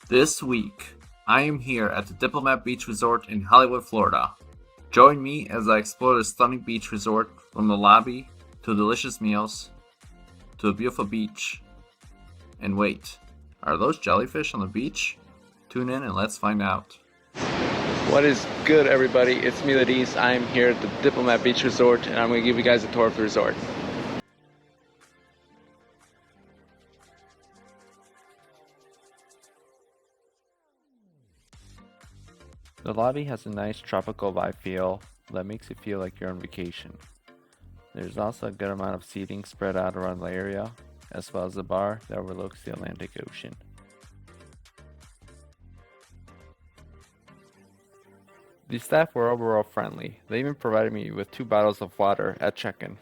This week, I am here at the Diplomat Beach Resort in Hollywood, Florida. Join me as I explore the stunning beach resort from the lobby to delicious meals to a beautiful beach. And wait, are those jellyfish on the beach? Tune in and let's find out. What is good, everybody? It's me, Ladis. I'm here at the Diplomat Beach Resort, and I'm going to give you guys a tour of the resort. The lobby has a nice tropical vibe feel that makes you feel like you're on vacation. There's also a good amount of seating spread out around the area, as well as a bar that overlooks the Atlantic Ocean. The staff were overall friendly. They even provided me with 2 bottles of water at check-in.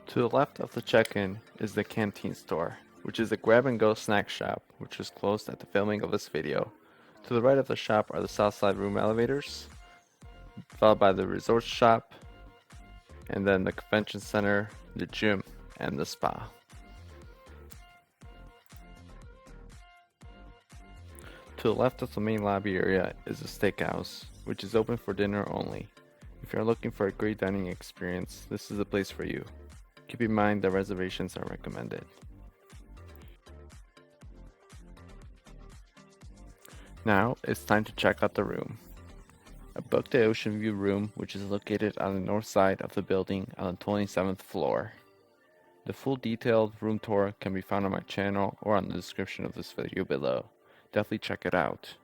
To the left of the check-in is the canteen store, which is a grab-and-go snack shop, which was closed at the filming of this video. To the right of the shop are the Southside room elevators, followed by the resort shop, and then the convention center, the gym, and the spa. To the left of the main lobby area is a steakhouse, which is open for dinner only. If you're looking for a great dining experience, this is the place for you. Keep in mind that reservations are recommended. Now it's time to check out the room. I booked the Ocean View room, which is located on the north side of the building on the 27th floor. The full detailed room tour can be found on my channel or on the description of this video below. Definitely check it out.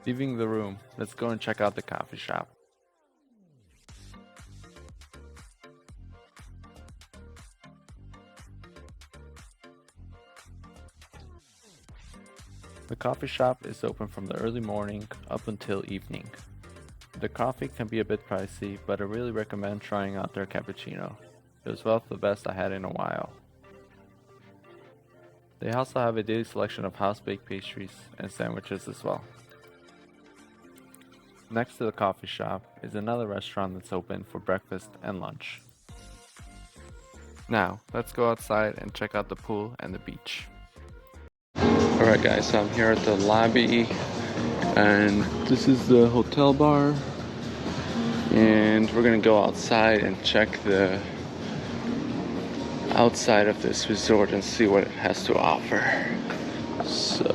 Leaving the room, let's go and check out the coffee shop. The coffee shop is open from the early morning up until evening. The coffee can be a bit pricey, but I really recommend trying out their cappuccino. It was well the best I had in a while. They also have a daily selection of house-baked pastries and sandwiches as well. Next to the coffee shop is another restaurant that's open for breakfast and lunch. Now, let's go outside and check out the pool and the beach. Alright guys, so I'm here at the lobby, and this is the hotel bar, and we're gonna go outside and check the outside of this resort and see what it has to offer. So,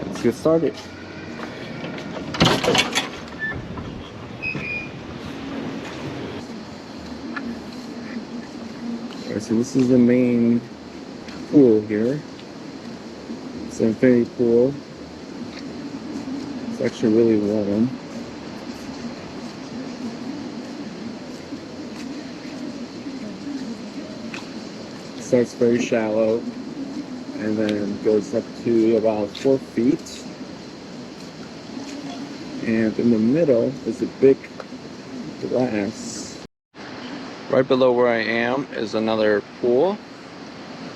let's get started. Alright, so this is the main pool here. It's an infinity pool. It's actually really warm. It starts very shallow and then goes up to about 4 feet. And in the middle is a big glass. Right below where I am is another pool.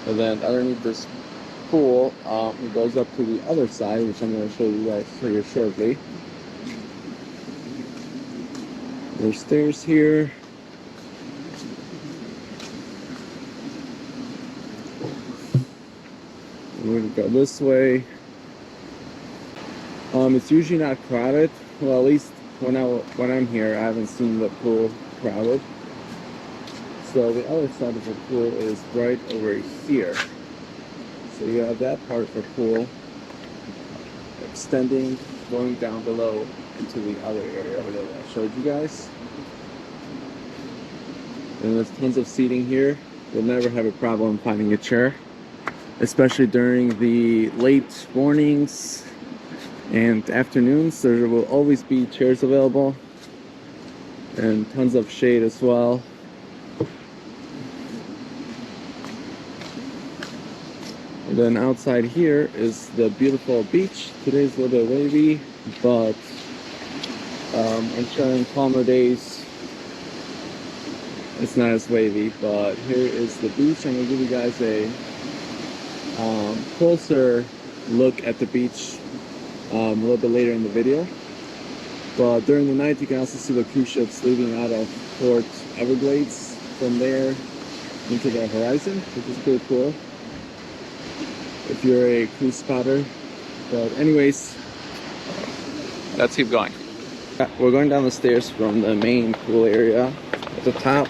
And then underneath this pool, it goes up to the other side, which I'm going to show you guys here shortly. There's stairs here. We're going to go this way. It's usually not crowded. Well, at least when I'm here, I haven't seen the pool crowded. So the other side of the pool is right over here. So you have that part of the pool extending, going down below into the other area over there that I showed you guys. And there's tons of seating here. You'll never have a problem finding a chair, especially during the late mornings and afternoons. There will always be chairs available and tons of shade as well. And then outside here is the beautiful beach. Today's a little bit wavy, but I'm sure in calmer days it's not as wavy. But here is the beach. I'm gonna give you guys a closer look at the beach a little bit later in the video. But during the night, you can also see the cruise ships leaving out of Port Everglades from there into the horizon, which is pretty cool if you're a cruise spotter. But anyways, let's keep going. We're going down the stairs from the main pool area at the top.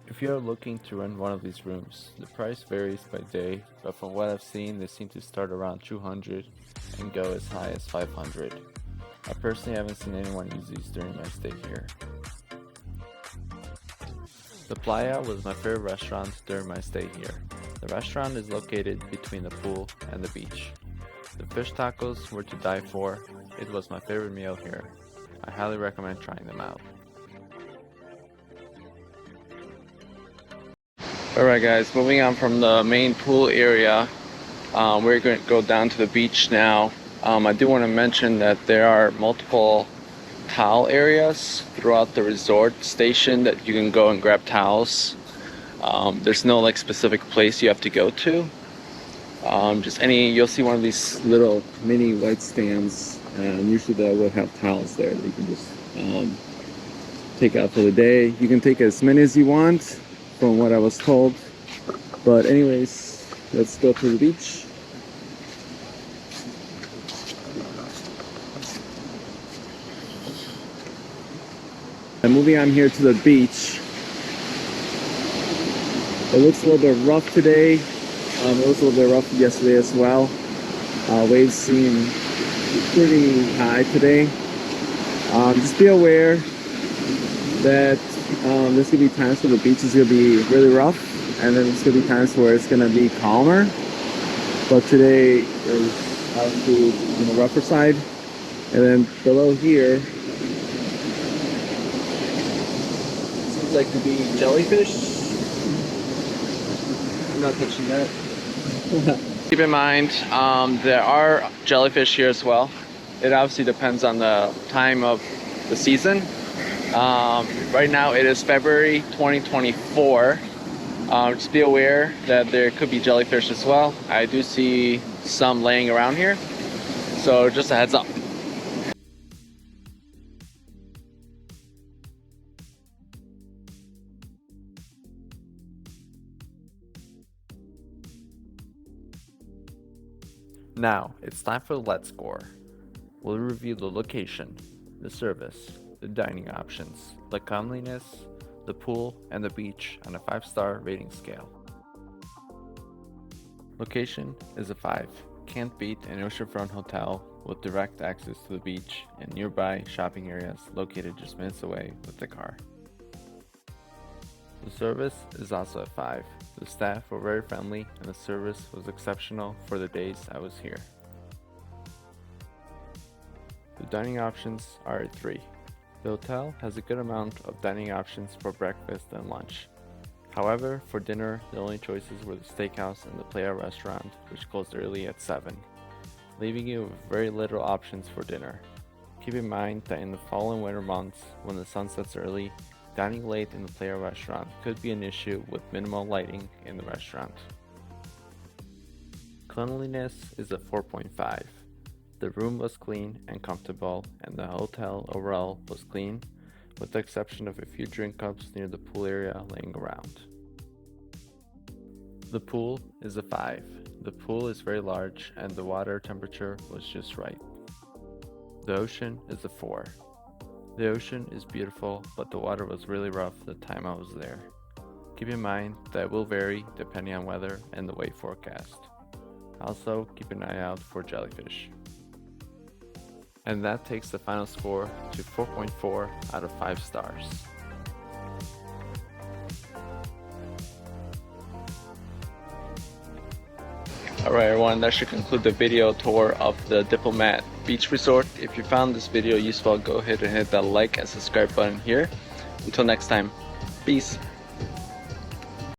If you are looking to rent one of these rooms, the price varies by day, but from what I've seen, they seem to start around 200 and go as high as 500. I personally haven't seen anyone use these during my stay here. The Playa was my favorite restaurant during my stay here. The restaurant is located between the pool and the beach. The fish tacos were to die for. It was my favorite meal here. I highly recommend trying them out. Alright guys, moving on from the main pool area, we're going to go down to the beach now. I do want to mention that there are multiple towel areas throughout the resort station that you can go and grab towels. There's no like specific place you have to go to. You'll see one of these little mini white stands, and usually they will have towels there that you can just take out for the day. You can take as many as you want, from what I was told. But anyways, let's go to the beach. And moving on here to the beach. It looks a little bit rough today. It was a little bit rough yesterday as well. Waves seem pretty high today. Just be aware that there's gonna be times where the beach is gonna be really rough, and then there's gonna be times where it's gonna be calmer. But today is obviously on the rougher side. And then below here seems like to be jellyfish. I'm not touching that. Keep in mind, there are jellyfish here as well. It obviously depends on the time of the season. Right now it is February 2024. Just be aware that there could be jellyfish as well. I do see some laying around here, so just a heads up. Now, it's time for the Let's Score. We'll review the location, the service, the dining options, the cleanliness, the pool, and the beach on a 5-star rating scale. Location is a 5. Can't beat an oceanfront hotel with direct access to the beach and nearby shopping areas located just minutes away with the car. The service is also a 5. The staff were very friendly and the service was exceptional for the days I was here. The dining options are a 3. The hotel has a good amount of dining options for breakfast and lunch. However, for dinner, the only choices were the steakhouse and the Playa restaurant, which closed early at 7, leaving you with very little options for dinner. Keep in mind that in the fall and winter months, when the sun sets early, dining late in the Playa restaurant could be an issue with minimal lighting in the restaurant. Cleanliness is a 4.5. The room was clean and comfortable, and the hotel overall was clean, with the exception of a few drink cups near the pool area laying around. The pool is a 5. The pool is very large and the water temperature was just right. The ocean is a 4. The ocean is beautiful, but the water was really rough the time I was there. Keep in mind that it will vary depending on weather and the wave forecast. Also, keep an eye out for jellyfish. And that takes the final score to 4.4 out of 5 stars. Alright everyone, that should conclude the video tour of the Diplomat Beach Resort. If you found this video useful, go ahead and hit that like and subscribe button here. Until next time, peace.